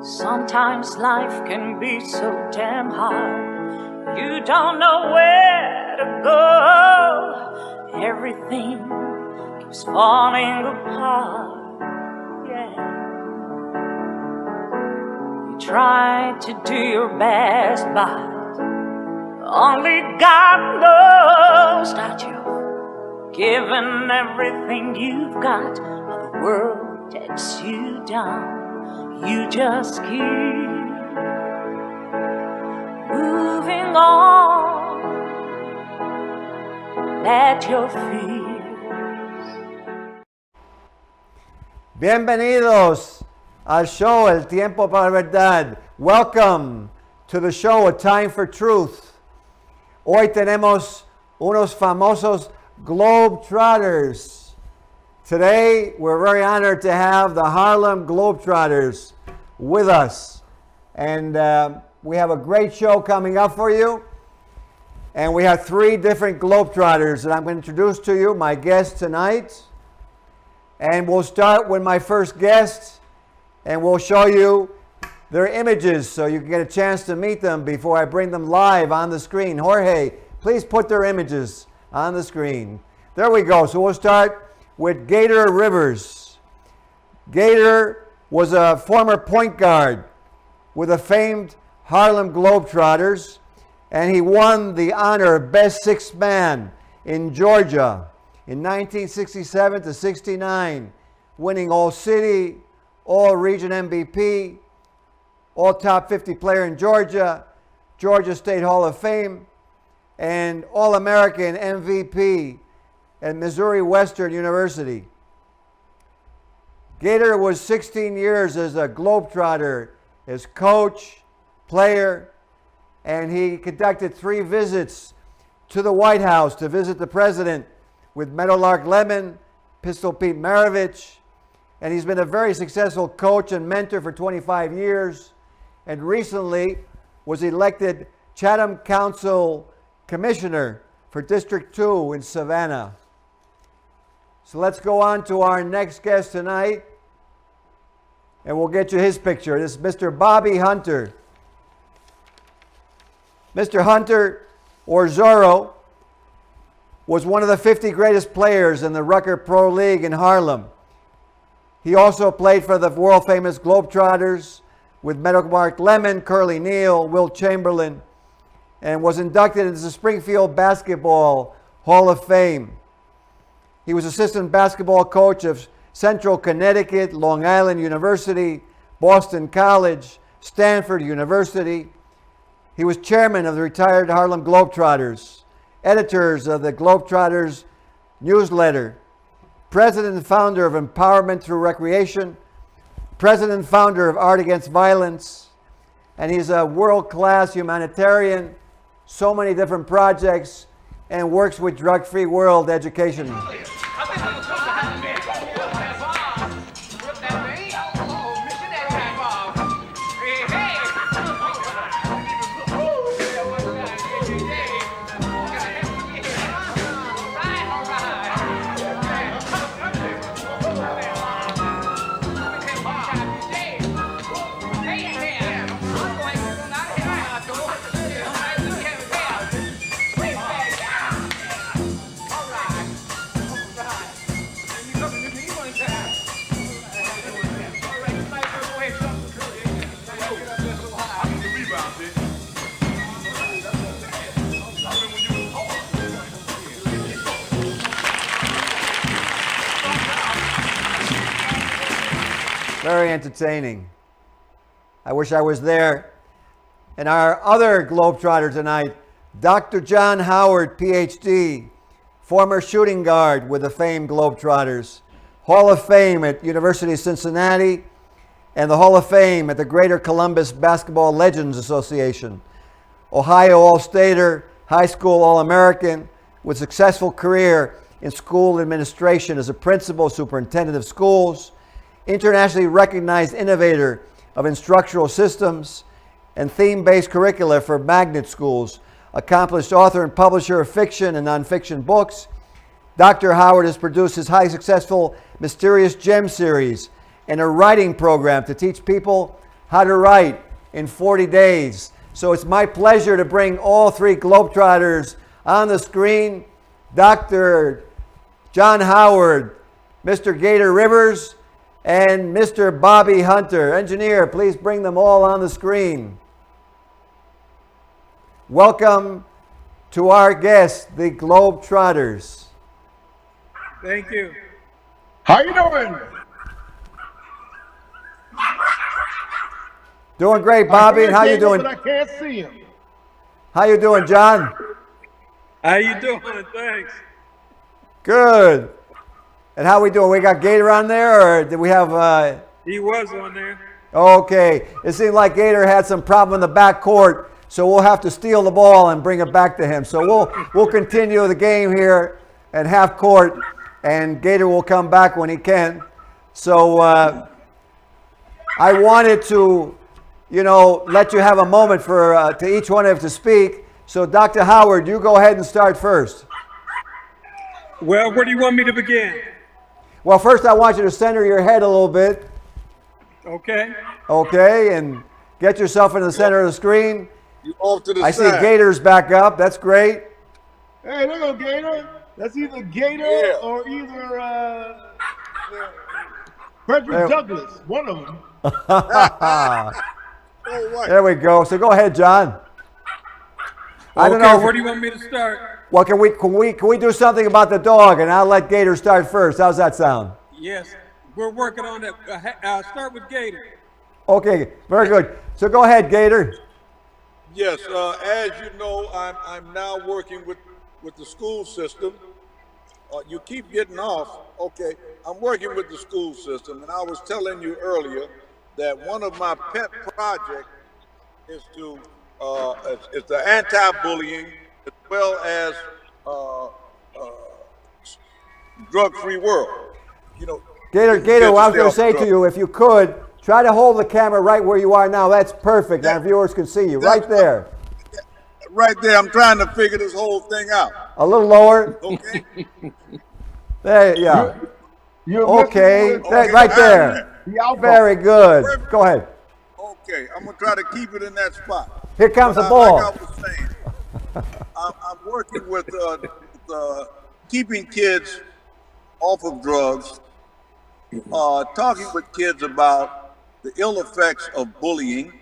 Sometimes life can be so damn hard. You don't know where to go. Everything keeps falling apart. Yeah. You try to do your best, but only God knows that you've given everything you've got, but the world takes you down. You just keep moving on. Let your fears. Bienvenidos al show El Tiempo para la Verdad. Welcome to the show A Time for Truth. Hoy tenemos unos famosos Globetrotters. Today, we're very honored to have the Harlem Globetrotters with us. And we have a great show coming up for you. And we have three different Globetrotters that I'm going to introduce to you, my guests tonight. And we'll start with my first guest, and we'll show you their images so you can get a chance to meet them before I bring them live on the screen. Jorge, please put their images on the screen. There we go. So we'll start with Gator Rivers. Gator was a former point guard with the famed Harlem Globetrotters, and he won the honor of Best Sixth Man in Georgia in 1967 to 69, winning All-City, All-Region MVP, All-Top 50 player in Georgia, Georgia State Hall of Fame, and All-American MVP at Missouri Western University. Gator was 16 years as a Globetrotter, as coach, player, and he conducted 3 visits to the White House to visit the president with Meadowlark Lemon, Pistol Pete Maravich, and he's been a very successful coach and mentor for 25 years, and recently was elected Chatham Council Commissioner for District 2 in Savannah. So let's go on to our next guest tonight, and we'll get you his picture. This is Mr. Bobby Hunter. Mr. Hunter, or Zorro, was one of the 50 greatest players in the Rucker Pro League in Harlem. He also played for the world-famous Globetrotters with Meadowlark Lemon, Curly Neal, Wilt Chamberlain, and was inducted into the Springfield Basketball Hall of Fame. He was assistant basketball coach of Central Connecticut, Long Island University, Boston College, Stanford University. He was chairman of the retired Harlem Globetrotters, editors of the Globetrotters newsletter, president and founder of Empowerment Through Recreation, president and founder of Art Against Violence, and he's a world-class humanitarian, so many different projects, and works with Drug-Free World Education. Very entertaining. I wish I was there. And our other Globetrotter tonight, Dr. John Howard, PhD, former shooting guard with the famed Globetrotters, Hall of Fame at University of Cincinnati, and the Hall of Fame at the Greater Columbus Basketball Legends Association, Ohio All-Stater, high school All-American, with successful career in school administration as a principal, superintendent of schools, internationally recognized innovator of instructional systems and theme-based curricula for magnet schools, accomplished author and publisher of fiction and nonfiction books. Dr. Howard has produced his highly successful Mysterious Gem series and a writing program to teach people how to write in 40 days. So it's my pleasure to bring all three Globetrotters on the screen. Dr. John Howard, Mr. Gator Rivers, and Mr. Bobby Hunter. Engineer, please bring them all on the screen. Welcome to our guests, the Globetrotters. Thank you. How you doing? Doing great, Bobby. And how you doing? But I can't see him. How you doing, John? How you doing? Thanks. Good. And how we doing? We got Gator on there, or did we have? He was on there. Okay. It seemed like Gator had some problem in the back court, so we'll have to steal the ball and bring it back to him. So we'll continue the game here at half court, and Gator will come back when he can. So I wanted to, let you have a moment for to each one of you to speak. So Dr. Howard, you go ahead and start first. Well, where do you want me to begin? Well, first I want you to center your head a little bit. Okay. Okay, and get yourself in the center of the screen. You off to the I side. see Gator's back up. That's great. Hey, look at Gator. That's either Gator or either Frederick Douglass. One of them. There we go. So go ahead, John. I don't Okay, know. where do you want me to start? Well, can we do something about the dog, and I'll let Gator start first. How's that sound? Yes, we're working on that. I'll start with Gator. Okay, very good. So go ahead, Gator. Yes, as you know, I'm now working with the school system. You keep getting off. Okay, I'm working with the school system, and I was telling you earlier that one of my pet projects is to is the anti-bullying as well as drug-free world. Gator, what I was going to say to drug. you, if you could, try to hold the camera right where you are now. That's perfect. Our viewers can see you right there. Right there, I'm trying to figure this whole thing out. A little lower. Okay. There, yeah. You're Okay, messing with, right there. the outlaw. Very good. Go ahead. Okay, I'm gonna try to keep it in that spot. Here comes the Like ball. I was saying, I'm working with keeping kids off of drugs, talking with kids about the ill effects of bullying,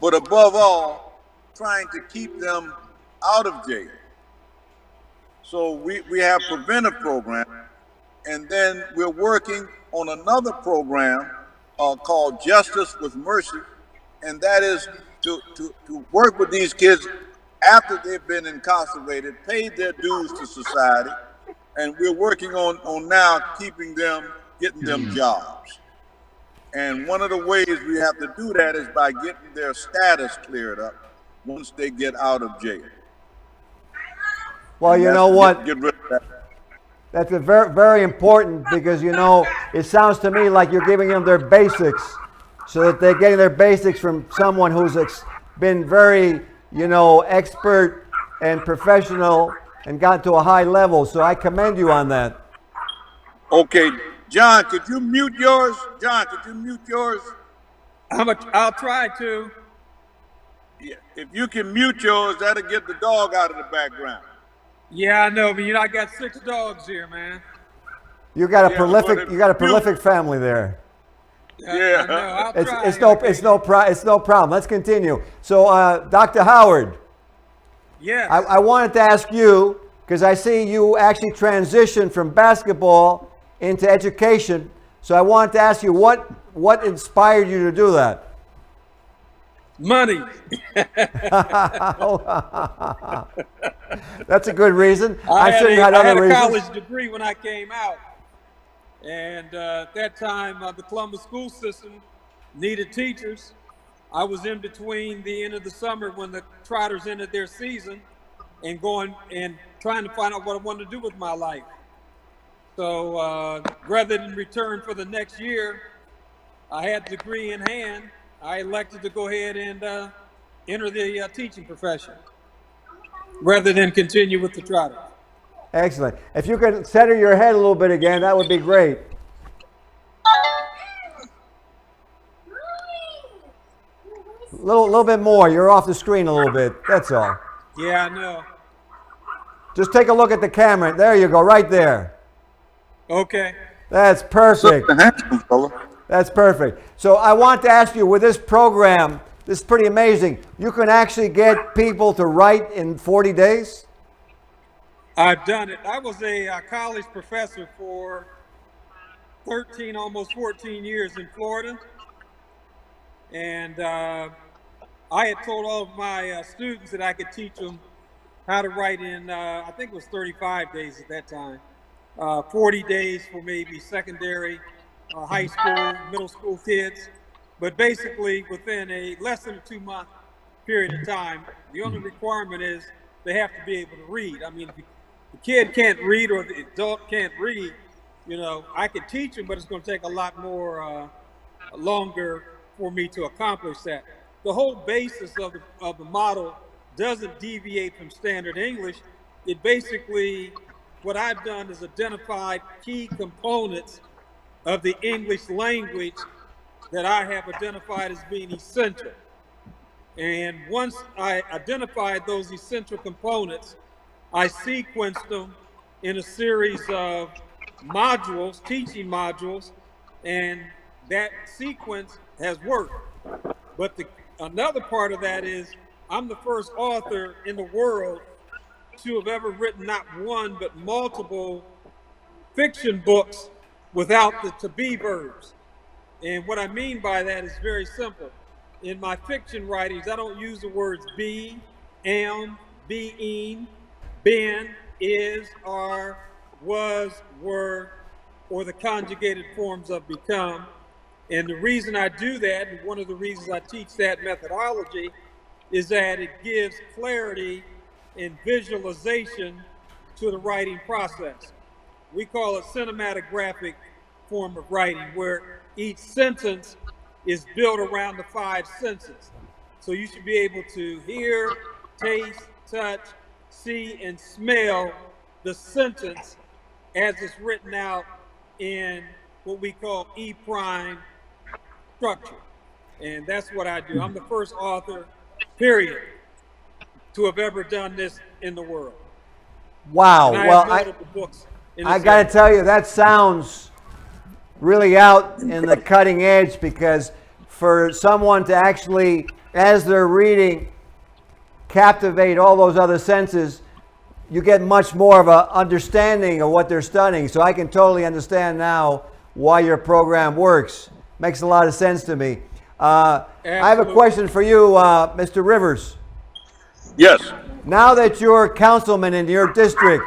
but above all, trying to keep them out of jail. So we have preventive program, and then we're working on another program called Justice with Mercy, and that is to work with these kids after they've been incarcerated, paid their dues to society, and we're working on now keeping them, getting them jobs. And one of the ways we have to do that is by getting their status cleared up once they get out of jail. Well, you know what? Get rid of that. That's a very, very important because, it sounds to me like you're giving them their basics so that they're getting their basics from someone who's been very, expert and professional and got to a high level. So I commend you on that. Okay, John, could you mute yours? John, could you mute yours? I'll try to. Yeah. If you can mute yours, that'll get the dog out of the background. Yeah, I know, but I got 6 dogs here, man. You got a Yeah, prolific, but you got a prolific family there. Yeah. I know. I'll try. It's no problem. Let's continue. So, Dr. Howard, Yes. I wanted to ask you because I see you actually transitioned from basketball into education. So I wanted to ask you what inspired you to do that. Money. That's a good reason. I'm sure you I had had other a reasons. college degree when I came out. And at that time, the Columbus school system needed teachers. I was in between the end of the summer when the Trotters ended their season and going and trying to find out what I wanted to do with my life. So rather than return for the next year, I had the degree in hand. I elected to go ahead and enter the teaching profession rather than continue with the Trotters. Excellent. If you could center your head a little bit again, that would be great. Little bit more. You're off the screen a little bit. That's all. Yeah, I know. Just take a look at the camera. There you go, right there. Okay. That's perfect. Such a handsome fella. That's perfect. So I want to ask you, with this program, this is pretty amazing. You can actually get people to write in 40 days? I've done it. I was a college professor for 13, almost 14 years in Florida. And I had told all of my students that I could teach them how to write in, I think it was 35 days at that time. 40 days for maybe secondary, high school, middle school kids. But basically, within a less than a 2-month period of time, the only requirement is they have to be able to read. I mean, if the kid can't read or the adult can't read, you know, I could teach them, but it's going to take a lot more longer for me to accomplish that. The whole basis of the model doesn't deviate from standard English. It basically, what I've done is identified key components of the English language that I have identified as being essential. And once I identified those essential components, I sequenced them in a series of modules, teaching modules, and that sequence has worked. But another part of that is I'm the first author in the world to have ever written not one, but multiple fiction books without the to be verbs. And what I mean by that is very simple. In my fiction writings, I don't use the words be, am, being, been, is, are, was, were, or the conjugated forms of become. And the reason I do that, and one of the reasons I teach that methodology, is that it gives clarity and visualization to the writing process. We call it cinematographic form of writing, where each sentence is built around the 5 senses. So you should be able to hear, taste, touch, see, and smell the sentence as it's written out in what we call E-prime structure. And that's what I do. I'm the first author, period, to have ever done this in the world. Wow. And I Well, have multiple books in I this got to area. tell you, that sounds really out in the cutting edge, because for someone to actually, as they're reading, captivate all those other senses, you get much more of an understanding of what they're studying. So I can totally understand now why your program works. Makes a lot of sense to me. I have a question for you, Mr. Rivers. Yes. Now that you're councilman in your district,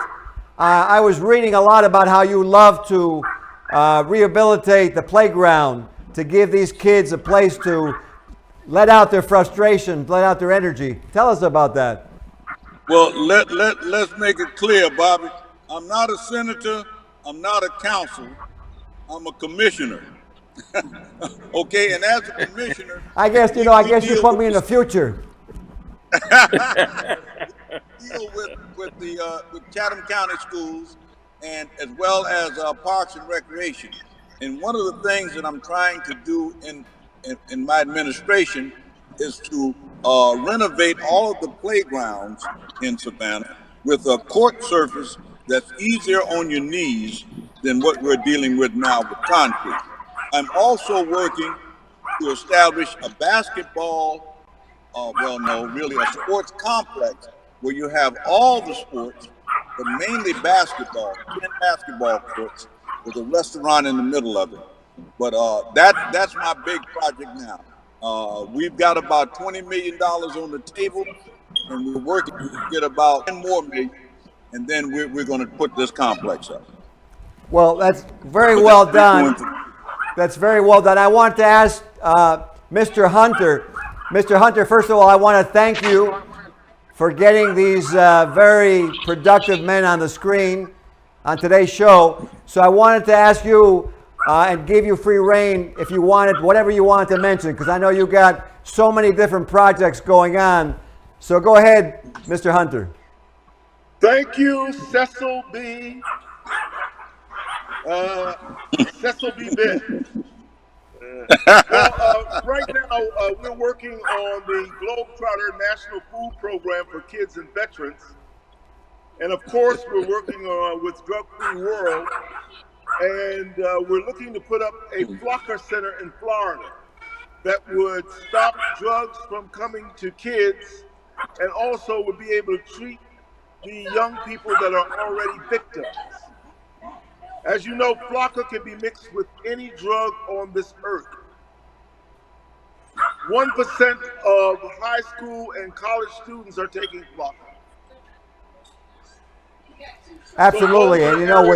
I was reading a lot about how you love to rehabilitate the playground, to give these kids a place to let out their frustration, let out their energy. Tell us about that. Well, let's make it clear, Bobby. I'm not a senator. I'm not a council. I'm a commissioner. Okay, and as a commissioner, I guess you put me in the future. deal with Chatham County schools, and as well as Parks and Recreation. And one of the things that I'm trying to do in my administration is to renovate all of the playgrounds in Savannah with a court surface that's easier on your knees than what we're dealing with now with concrete. I'm also working to establish a basketball, really a sports complex where you have all the sports, but mainly basketball, 10 basketball courts with a restaurant in the middle of it. But that's my big project now. We've got about $20 million on the table, and we're working to get about 10 more million, and then we're going to put this complex up. Well, that's very well done. That's very well done. I want to ask Mr. Hunter. Mr. Hunter, first of all, I want to thank you for getting these very productive men on the screen on today's show. So I wanted to ask you and give you free reign if you wanted, whatever you wanted to mention, because I know you got so many different projects going on. So go ahead, Mr. Hunter. Thank you, Cecil B. Cecil B. Bed. Well, right now we're working on the Globetrotter National Food Program for kids and veterans, and of course we're working with Drug Free World, and we're looking to put up a Flocker Center in Florida that would stop drugs from coming to kids, and also would be able to treat the young people that are already victims. As you know, Flocker can be mixed with any drug on this earth. 1% of high school and college students are taking Flocker. Absolutely, and you know,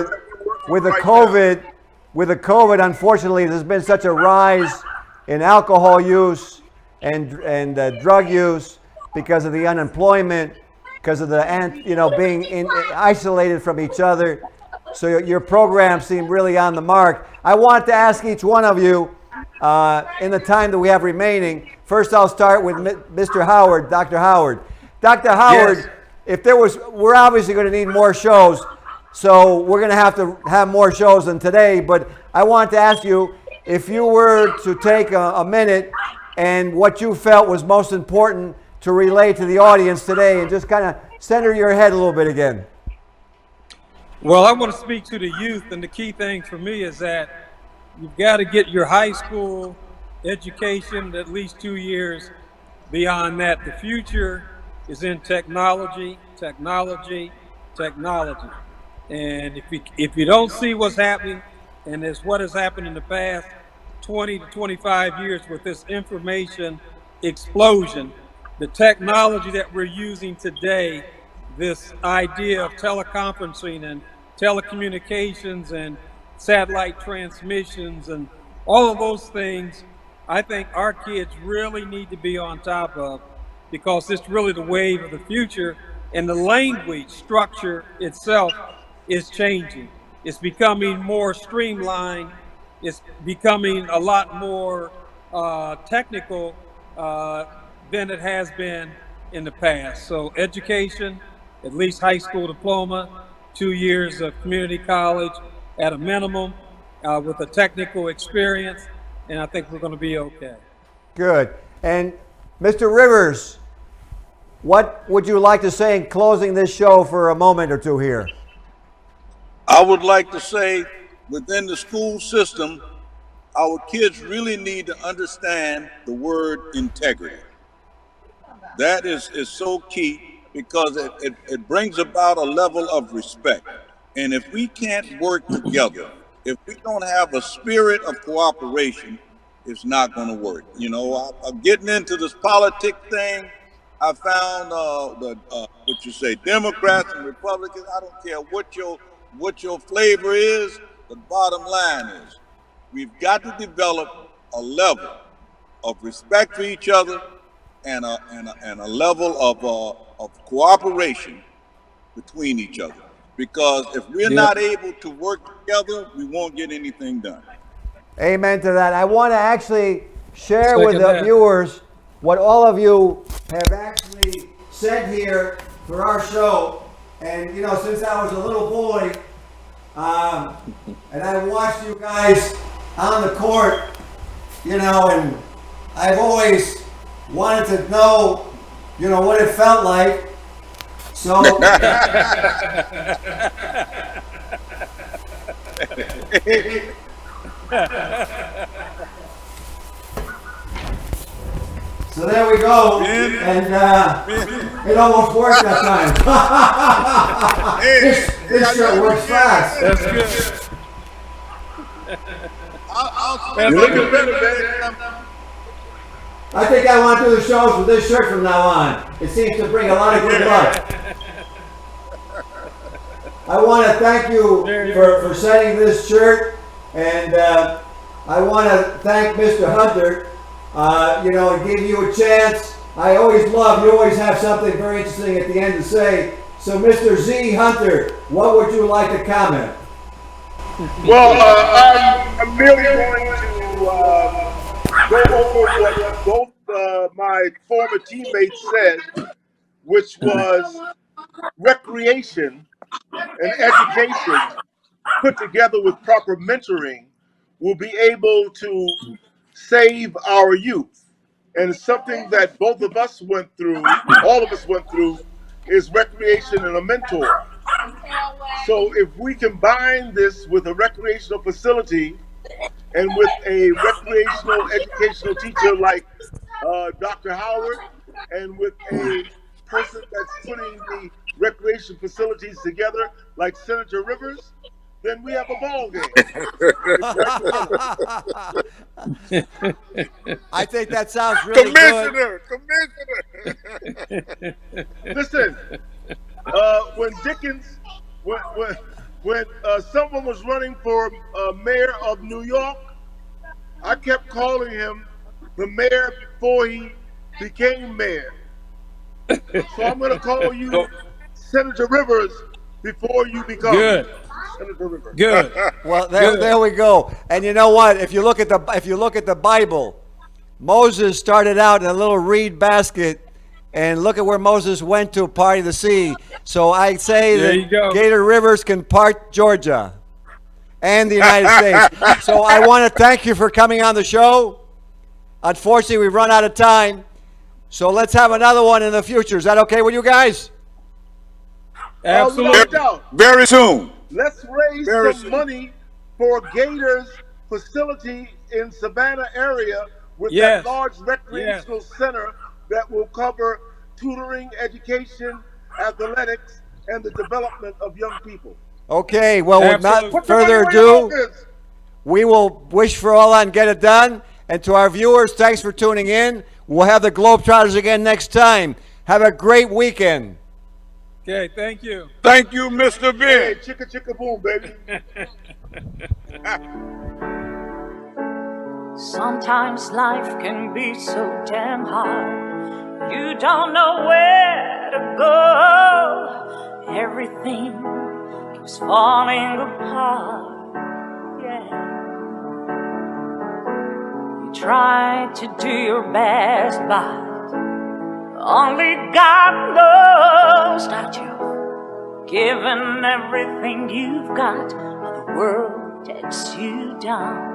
with the COVID, unfortunately, there's been such a rise in alcohol use and drug use because of the unemployment, because of the being isolated from each other. So your program seemed really on the mark. I want to ask each one of you, in the time that we have remaining. First, I'll start with Mr. Howard, Dr. Howard. Dr. Howard, if we're obviously going to need more shows, so we're going to have more shows than today. But I want to ask you if you were to take a minute and what you felt was most important to relay to the audience today, and just kind of center your head a little bit again. Well, I want to speak to the youth, and the key thing for me is that you've got to get your high school education at least 2 years. Beyond that, the future is in technology, technology, technology. And if you don't see what's happening, and it's what has happened in the past 20 to 25 years with this information explosion, the technology that we're using today, this idea of teleconferencing and telecommunications and satellite transmissions and all of those things, I think our kids really need to be on top of, because it's really the wave of the future, and the language structure itself is changing. It's becoming more streamlined. It's becoming a lot more technical than it has been in the past. So education, at least high school diploma, 2 years of community college at a minimum, with a technical experience, and I think we're going to be okay. Good. And Mr. Rivers, what would you like to say in closing this show for a moment or two here? I would like to say, within the school system, our kids really need to understand the word integrity. That is so key, because it brings about a level of respect. And if we can't work together, if we don't have a spirit of cooperation, it's not going to work. You know, I'm getting into this politic thing. I found what you say, Democrats and Republicans. I don't care what your flavor is. The bottom line is, we've got to develop a level of respect for each other and a level of cooperation between each other. Because if we're not able to work together, we won't get anything done. Amen to that. I want to actually share with the viewers what all of you have actually said here for our show. And, you know, since I was a little boy, and I watched you guys on the court, you know, and I've always wanted to know, you know, what it felt like. So, so there we go, and it almost worked that time. This shirt works fast. That's good. You're looking better, man. I think I want to do the shows with this shirt from now on. It seems to bring a lot of good luck. I want to thank you for setting this shirt, and I want to thank Mr. Hunter. You know, it gave you a chance. I always love, you always have something very interesting at the end to say. So, Mr. Z. Hunter, what would you like to comment? Well, I'm merely going to go over what both my former teammates said, which was recreation and education put together with proper mentoring will be able to save our youth. And it's something that both of us went through, all of us went through, is recreation and a mentor. So if we combine this with a recreational facility and with a recreational educational teacher like Dr. Howard, and with a person that's putting the recreation facilities together like Senator Rivers, then we have a ball game. I think that sounds really good. Commissioner. Listen, when Dickens, when someone was running for mayor of New York, I kept calling him the mayor before he became mayor. So I'm going to call you Senator Rivers before you become Senator Rivers. Good. Well, there we go. And you know what? If you look at the Bible, Moses started out in a little reed basket, and look at where Moses went to party the sea. So I say that Gator Rivers can part Georgia and the United States. So I want to thank you for coming on the show. Unfortunately, we've run out of time. So let's have another one in the future. Is that okay with you guys? Absolutely. No doubt. Very soon. Let's raise some money for Gators facility in Savannah area with that large recreational center that will cover tutoring, education, athletics, and the development of young people. Okay, well, without further ado, we will wish for all and get it done. And to our viewers, thanks for tuning in. We'll have the Globetrotters again next time. Have a great weekend. Okay, thank you. Thank you, Mr. Ben. Hey, chicka chicka boom, baby. Sometimes life can be so damn hard. You don't know where to go. Everything keeps falling apart. Yeah. You try to do your best, but only God knows that you've given everything you've got, but the world takes you down.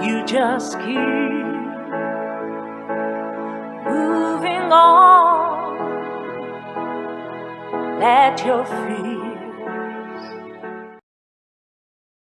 You just keep moving on. Let your feet